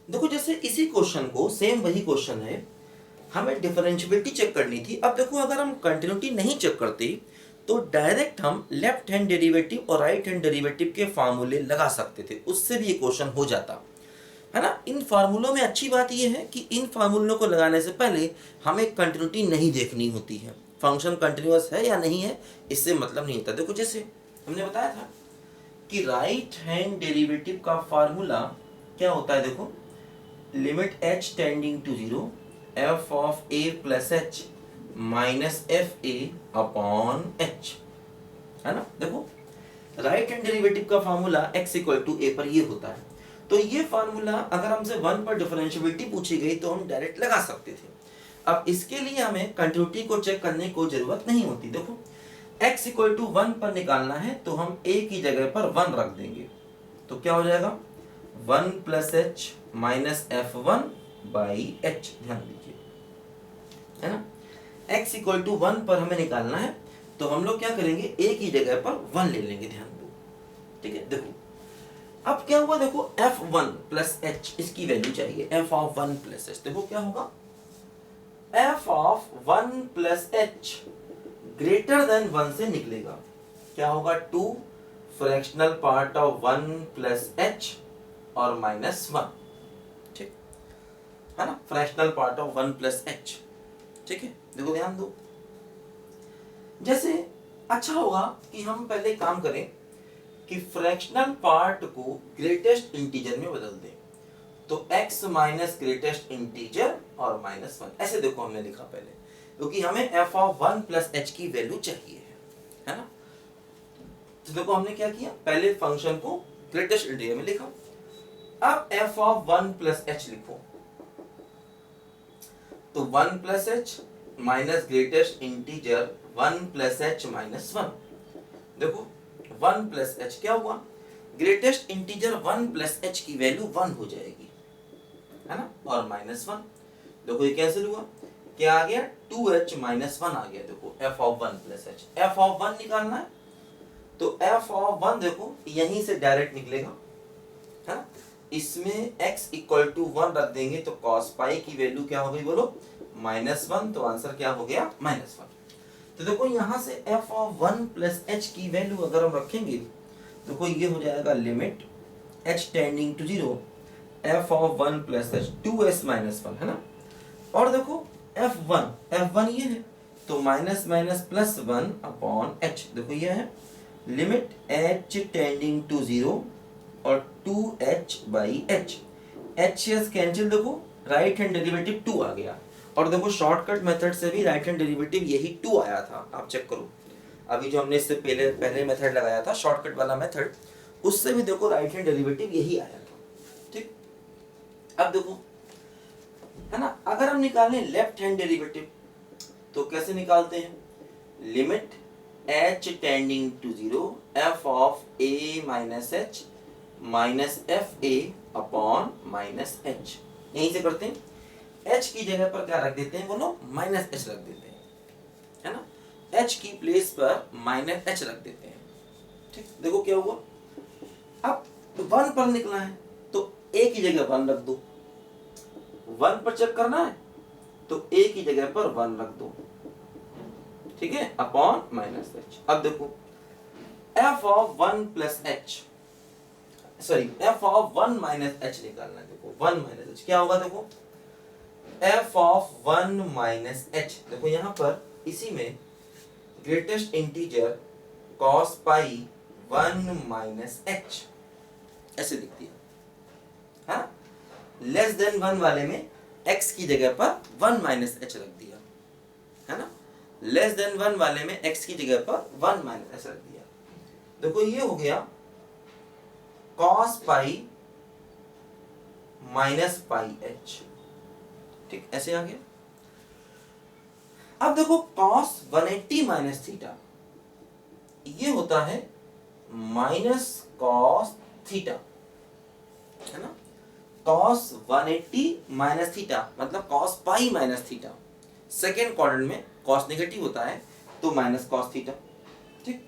देखो जैसे इसी क्वेश्चन को, सेम वही क्वेश्चन है, हमें डिफरेंशियबिलिटी चेक करनी थी। अब देखो अगर हम कंटिन्यूटी नहीं चेक करते तो डायरेक्ट हम लेफ्ट हैंड डेरिवेटिव और राइट हैंड डेरिवेटिव के फार्मूले लगा सकते थे, उससे भी ये क्वेश्चन हो जाता है ना। इन फार्मूलों में अच्छी बात ये है कि इन फार्मूलों को लगाने से पहले हमें कंटिन्यूटी नहीं देखनी होती है, फंक्शन कंटिन्यूअस है या नहीं है इससे मतलब नहीं होता। देखो जैसे हमने बताया था कि राइट हैंड डेरिवेटिव का फार्मूला क्या होता है, देखो limit h tending to 0 f of a plus h minus f a upon h, है ना। देखो राइट हैंड डेरिवेटिव का formula x equal to a पर ये होता है। तो ये फार्मूला अगर हमसे 1 पर डिफरेंशियबिलिटी पूछी गई तो हम डायरेक्ट लगा सकते थे। अब इसके लिए हमें कंटिन्यूटी को चेक करने को जरूरत नहीं होती। देखो x इक्वल टू 1 पर निकालना है तो हम a की जगह पर 1 रख देंगे, तो क्या हो जाएगा 1 plus H minus F one by H, ध्यान दीजिए, है ना। x इक्वल टू 1 पर हमें निकालना है तो हम लोग क्या करेंगे, a की जगह पर 1 ले लेंगे, ध्यान दो, ठीक है। देखो अब क्या हुआ, देखो f1 प्लस h इसकी वैल्यू चाहिए, f ऑफ 1 प्लस h। देखो क्या होगा, f of 1 plus h greater than 1 से निकलेगा, क्या होगा 2 fractional part of 1 plus h और माइनस 1, ठीक है ना, fractional part of 1 plus h, ठीक है। देखो ध्यान दो, जैसे अच्छा होगा कि हम पहले काम करें कि फ्रैक्शनल पार्ट को ग्रेटेस्ट इंटीजर में बदल दें, तो x माइनस ग्रेटेस्ट इंटीजर और माइनस 1, ऐसे देखो हमने लिखा पहले, क्योंकि हमें f ऑफ 1 प्लस h की वैल्यू चाहिए है ना। तो देखो हमने क्या किया, पहले फंक्शन को ग्रेटेस्ट इंटीजर में लिखा, अब f ऑफ 1 प्लस h लिखो, तो 1 plus h minus greatest integer 1 plus h minus 1। देखो 1 प्लस h क्या हुआ, ग्रेटेस्ट इंटीजर 1 प्लस h की वैल्यू 1 हो जाएगी, है ना, और माइनस 1। देखो ये कैंसिल हुआ, क्या आ गया 2h माइनस 1 आ गया। देखो f of 1 plus h, f of 1 निकालना है तो f ऑफ 1 देखो यहीं से डायरेक्ट निकलेगा, है ना। इसमें x इक्वल टू 1 रख देंगे तो cos पाई की वैल्यू क्या हो गई बोलो, माइनस 1, तो आंसर क्या हो गया माइनस 1। तो देखो यहां से f ऑफ 1 प्लस h की वैल्यू अगर हम रखेंगे देखो ये हो जाएगा limit h tending to 0 f of 1 plus h 2s minus 1, है ना। और देखो f1 ये है तो minus minus plus 1 upon h, देखो ये है लिमिट h टेंडिंग टू 0 और 2h by h, h cancel, देखो राइट हैंड डेरिवेटिव 2 आ गया, और देखो शॉर्टकट मेथड से भी राइट हैंड डेरिवेटिव यही 2 आया था, आप चेक करो। अभी जो हमने इससे पहले मेथड लगाया था शॉर्टकट वाला मेथड, उससे भी देखो राइट हैंड डेरिवेटिव यही आया था, ठीक। अब देखो है ना, अगर हम निकालें लेफ्ट हैंड डेरिवेटिव तो कैसे निकालते हैं, limit h tending to 0 f of a minus h minus f a upon minus h, यहीं से करते हैं। h की जगह पर क्या रख देते हैं बोलो, माइनस एच रख देते हैं, है ना, h की प्लेस पर माइनस एच रख देते हैं, ठीक। देखो क्या हुआ, अब 1 पर निकला है तो a की जगह 1 रख दो, 1 पर चेक करना है तो a की जगह पर 1 रख दो, ठीक है, अपॉन माइनस एच। अब देखो f of 1 plus h, sorry f of 1 minus h निकालना है। देखो 1 माइनस h क्या होगा, देखो f ऑफ 1 माइनस h, देखो यहां पर इसी में ग्रेटेस्ट इंटीजर cos पाई 1 माइनस h ऐसे लिख दिया, हाँ, लेस देन 1 वाले में x की जगह पर 1 माइनस h रख दिया, है ना, लेस देन 1 वाले में x की जगह पर 1 माइनस h रख दिया। देखो ये हो गया cos pi minus pi h, ठीक, ऐसे आ गया। अब देखो cos 180 माइनस थीटा ये होता है माइनस cos थीटा, है ना, cos 180 माइनस थीटा मतलब cos pi minus theta, second quadrant में cos नेगेटिव होता है तो माइनस cos थीटा, ठीक।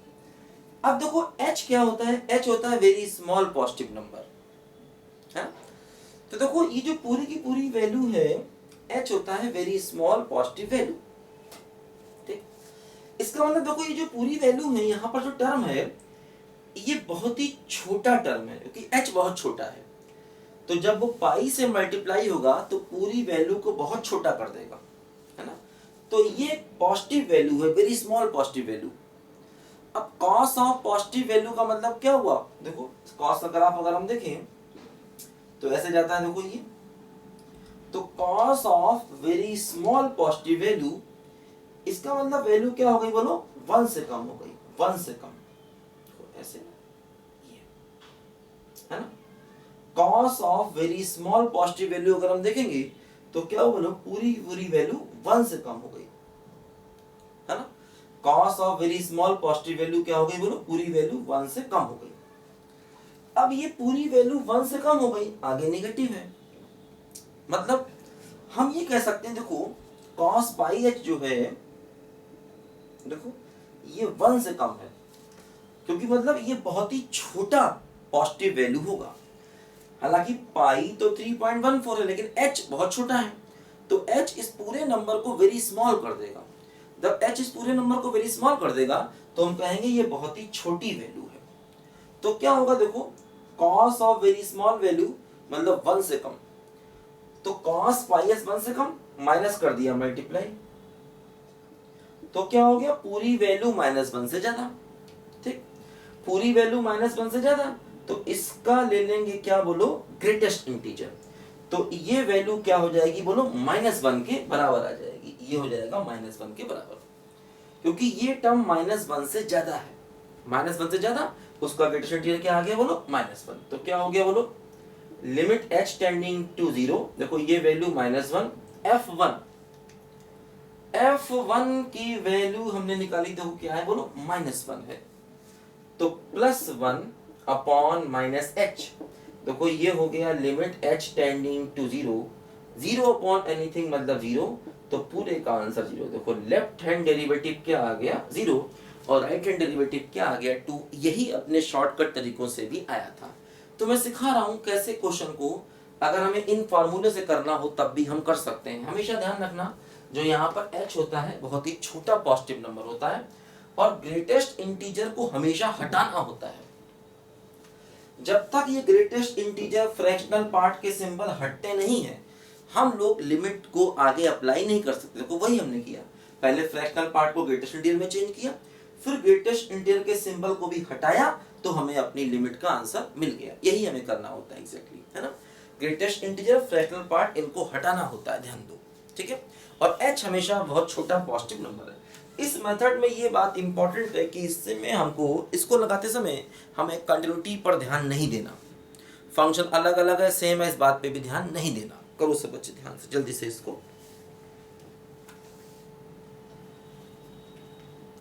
अब देखो h क्या होता है, h होता है वेरी स्मॉल पॉजिटिव नंबर, है ना। तो देखो ये जो पूरी की पूरी वैल्यू है h होता है वेरी स्मॉल पॉजिटिव वैल्यू। ठीक, इसका मतलब देखो ये जो पूरी वैल्यू है यहाँ पर जो टर्म है ये बहुत ही छोटा टर्म है क्योंकि h बहुत छोटा है। तो जब वो पाई से मल्टीप्लाई होगा तो पूरी वैल्यू को बहुत छोटा कर देगा, है ना। तो ये पॉजिटिव वैल्यू है, वेरी स्मॉल पॉजिटिव वैल्यू। अब कॉस ऑफ पॉजिटिव वैल्यू का मतलब क्या हुआ, देखो कॉस का ग्राफ अगर हम देखें तो ऐसे जाता है, देखो ये तो cos of very small positive value, इसका मतलब वैल्यू क्या हो गई बोलो, 1 से कम हो गई, 1 से कम, तो ऐसे ये है ना। Cos of very small positive value अगर हम देखेंगे तो क्या हो बोलो, पूरी पूरी वैल्यू 1 से कम हो गई, है ना। Cos of very small positive value क्या हो गई बोलो, पूरी वैल्यू 1 से कम हो गई। अब ये पूरी वैल्यू 1 से कम हो गई, आगे नेगेटिव है, मतलब हम ये कह सकते हैं देखो cos पाई h जो है देखो ये 1 से कम है, क्योंकि मतलब ये बहुत ही छोटा पॉजिटिव वैल्यू होगा। हालांकि पाई तो 3.14 है लेकिन h बहुत छोटा है, तो h इस पूरे नंबर को वेरी स्मॉल कर देगा। जब h इस पूरे नंबर को वेरी स्मॉल कर देगा तो हम कहेंगे ये बहुत ही छोटी वैल्यू है। तो क्या होगा देखो, cos of very small value मतलब 1 से कम, तो cos पाई s 1 से कम, माइनस कर दिया मल्टीप्लाई, तो क्या हो गया, पूरी वैल्यू -1 से ज्यादा। ठीक, पूरी वैल्यू -1 से ज्यादा, तो इसका ले लेंगे क्या बोलो, ग्रेटेस्ट इंटीजर। तो ये वैल्यू क्या हो जाएगी बोलो, -1 के बराबर आ जाएगी, ये हो जाएगा -1 के बराबर, क्योंकि ये टर्म -1 से ज्यादा है, -1 से ज्यादा, उसका ग्रेटेस्ट इंटीजर क्या आ गया बोलो, -1। तो क्या हो गया बोलो, लिमिट h टेंडिंग टू 0, देखो ये वैल्यू -1, f1 की वैल्यू हमने निकाली, देखो क्या है बोलो, -1 है, तो +1 अपॉन -h, देखो ये हो गया limit h tending to 0, 0 upon anything मतलब 0, तो पूरे का आंसर 0। देखो लेफ्ट हैंड डेरिवेटिव क्या आ गया 0 और राइट हैंड डेरिवेटिव क्या आ गया 2, यही अपने शॉर्टकट तरीकों से भी आया था। तो मैं सिखा रहा हूं कैसे क्वेश्चन को अगर हमें इन फार्मूले से करना हो तब भी हम कर सकते हैं। हमेशा ध्यान रखना जो यहाँ पर h होता है बहुत ही छोटा पॉजिटिव नंबर होता है और ग्रेटेस्ट इंटीजर को हमेशा हटाना होता है। जब तक ये ग्रेटेस्ट इंटीजर फ्रैक्शनल पार्ट के सिंबल हटते नहीं है हम लोग लिमिट को आगे अप्लाई नहीं कर सकते। देखो वही हमने किया, पहले फ्रैक्शनल पार्ट को ग्रेटेस्ट इंटीजर में चेंज किया, फिर ग्रेटेस्ट इंटीजर के सिंबल को भी हटाया, तो हमें अपनी लिमिट का आंसर मिल गया। यही हमें करना होता है एग्जैक्टली, है ना। ग्रेटेस्ट इंटीजर, फ्रैक्शनल पार्ट, इनको हटाना होता है, ध्यान दो, ठीक है। और h हमेशा बहुत छोटा पॉजिटिव नंबर है। इस मेथड में ये बात इंपॉर्टेंट है कि इससे में हमको इसको लगाते समय हमें कंटिन्यूटी पर ध्यान नहीं देना, फंक्शन अलग अलग है सेम है इस बात पे भी ध्यान नहीं देना। करो सब बच्चे ध्यान से, जल्दी से इसको